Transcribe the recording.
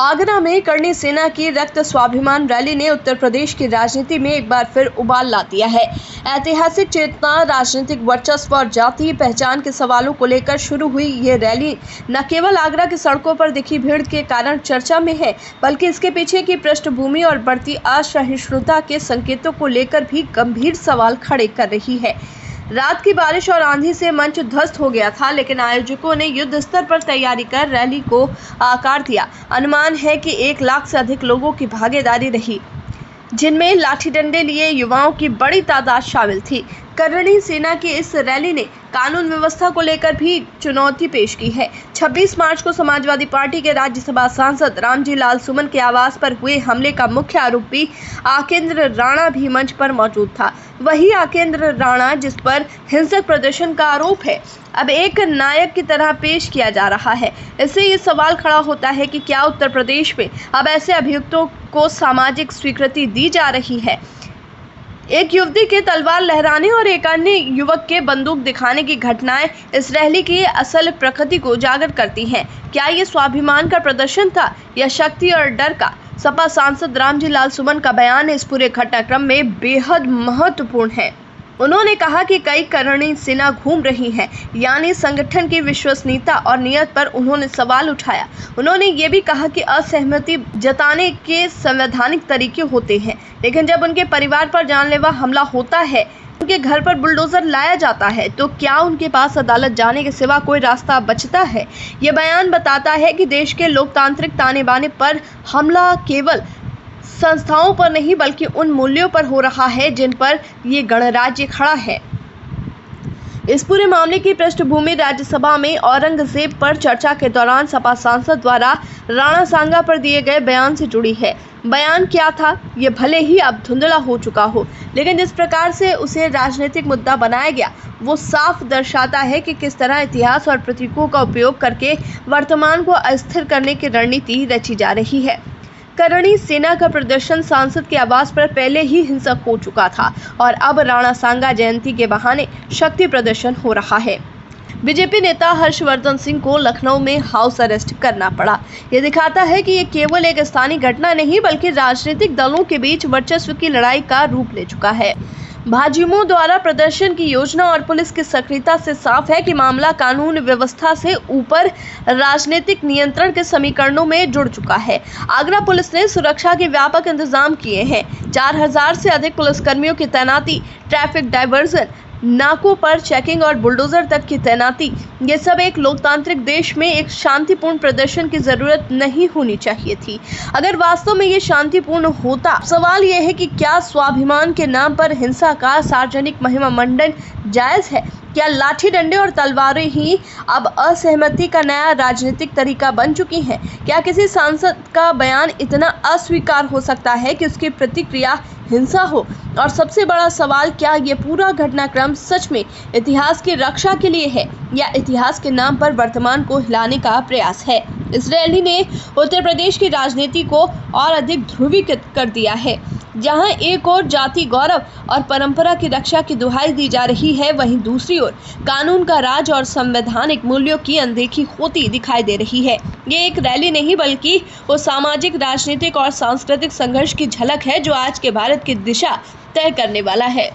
आगरा में करणी सेना की रक्त स्वाभिमान रैली ने उत्तर प्रदेश की राजनीति में एक बार फिर उबाल ला दिया है। ऐतिहासिक चेतना, राजनीतिक वर्चस्व और जातीय पहचान के सवालों को लेकर शुरू हुई ये रैली न केवल आगरा की सड़कों पर दिखी भीड़ के कारण चर्चा में है, बल्कि इसके पीछे की पृष्ठभूमि और बढ़ती असहिष्णुता के संकेतों को लेकर भी गंभीर सवाल खड़े कर रही है। रात की बारिश और आंधी से मंच ध्वस्त हो गया था, लेकिन आयोजकों ने युद्ध स्तर पर तैयारी कर रैली को आकार दिया। अनुमान है कि 1 लाख से अधिक लोगों की भागीदारी रही, जिनमें लाठी डंडे लिए युवाओं की बड़ी तादाद शामिल थी। करणी सेना की इस रैली ने कानून व्यवस्था को लेकर भी चुनौती पेश की है। 26 मार्च को समाजवादी पार्टी के राज्यसभा सांसद रामजी लाल सुमन के आवास पर हुए हमले का मुख्य आरोपी आकेंद्र राणा भी मंच पर मौजूद था। वही आकेंद्र राणा, जिस पर हिंसक प्रदर्शन का आरोप है, अब एक नायक की तरह पेश किया जा रहा है। इससे ये सवाल खड़ा होता है कि क्या उत्तर प्रदेश में अब ऐसे अभियुक्तों को सामाजिक स्वीकृति दी जा रही है। एक युवती के तलवार लहराने और एक अन्य युवक के बंदूक दिखाने की घटनाएं इस रैली की असल प्रकृति को उजागर करती हैं। क्या ये स्वाभिमान का प्रदर्शन था या शक्ति और डर का? सपा सांसद रामजी लाल सुमन का बयान इस पूरे घटनाक्रम में बेहद महत्वपूर्ण है। उन्होंने कहा कि कई करणी सेना घूम रही है, यानी संगठन की विश्वसनीयता और नियत पर उन्होंने सवाल उठाया। उन्होंने ये भी कहा कि असहमति जताने के संवैधानिक तरीके होते हैं, लेकिन जब उनके परिवार पर जानलेवा हमला होता है, उनके घर पर बुलडोजर लाया जाता है, तो क्या उनके पास अदालत जाने के सिवा कोई रास्ता बचता है? ये बयान बताता है कि देश के लोकतांत्रिक ताने बाने पर हमला केवल संस्थाओं पर नहीं, बल्कि उन मूल्यों पर हो रहा है जिन पर ये गणराज्य खड़ा है। इस पूरे मामले की पृष्ठभूमि राज्यसभा में औरंगजेब पर चर्चा के दौरान सपा सांसद द्वारा राणा सांगा पर दिए गए बयान से जुड़ी है। बयान क्या था, ये भले ही अब धुंधला हो चुका हो, लेकिन जिस प्रकार से उसे राजनीतिक मुद्दा बनाया गया, वो साफ दर्शाता है कि किस तरह इतिहास और प्रतीकों का उपयोग करके वर्तमान को अस्थिर करने की रणनीति रची जा रही है। करणी सेना का प्रदर्शन सांसद के आवास पर पहले ही हिंसक हो चुका था और अब राणा सांगा जयंती के बहाने शक्ति प्रदर्शन हो रहा है। बीजेपी नेता हर्षवर्धन सिंह को लखनऊ में हाउस अरेस्ट करना पड़ा। ये दिखाता है कि ये केवल एक स्थानीय घटना नहीं, बल्कि राजनीतिक दलों के बीच वर्चस्व की लड़ाई का रूप ले चुका है। भाजयुमो द्वारा प्रदर्शन की योजना और पुलिस की सक्रियता से साफ है कि मामला कानून व्यवस्था से ऊपर राजनीतिक नियंत्रण के समीकरणों में जुड़ चुका है। आगरा पुलिस ने सुरक्षा के व्यापक इंतजाम किए हैं। 4000 से अधिक पुलिसकर्मियों की तैनाती, ट्रैफिक डायवर्जन, नाकों पर चेकिंग और बुलडोजर तक की तैनाती, ये सब एक लोकतांत्रिक देश में एक शांतिपूर्ण प्रदर्शन की जरूरत नहीं होनी चाहिए थी। अगर वास्तव में ये शांतिपूर्ण होता, सवाल ये है कि क्या स्वाभिमान के नाम पर हिंसा का सार्वजनिक महिमामंडन जायज है? क्या लाठी डंडे और तलवारें ही अब असहमति का नया राजनीतिक तरीका बन चुकी हैं? क्या किसी सांसद का बयान इतना अस्वीकार हो सकता है कि उसकी प्रतिक्रिया हिंसा हो? और सबसे बड़ा सवाल, क्या ये पूरा घटनाक्रम सच में इतिहास की रक्षा के लिए है या इतिहास के नाम पर वर्तमान को हिलाने का प्रयास है? इस रैली ने उत्तर प्रदेश की राजनीति को और अधिक ध्रुवीकृत कर दिया है। जहां एक ओर जाति गौरव और परंपरा की रक्षा की दुहाई दी जा रही है, वहीं दूसरी ओर कानून का राज और संवैधानिक मूल्यों की अनदेखी होती दिखाई दे रही है। ये एक रैली नहीं, बल्कि वो सामाजिक, राजनीतिक और सांस्कृतिक संघर्ष की झलक है जो आज के भारत की दिशा तय करने वाला है।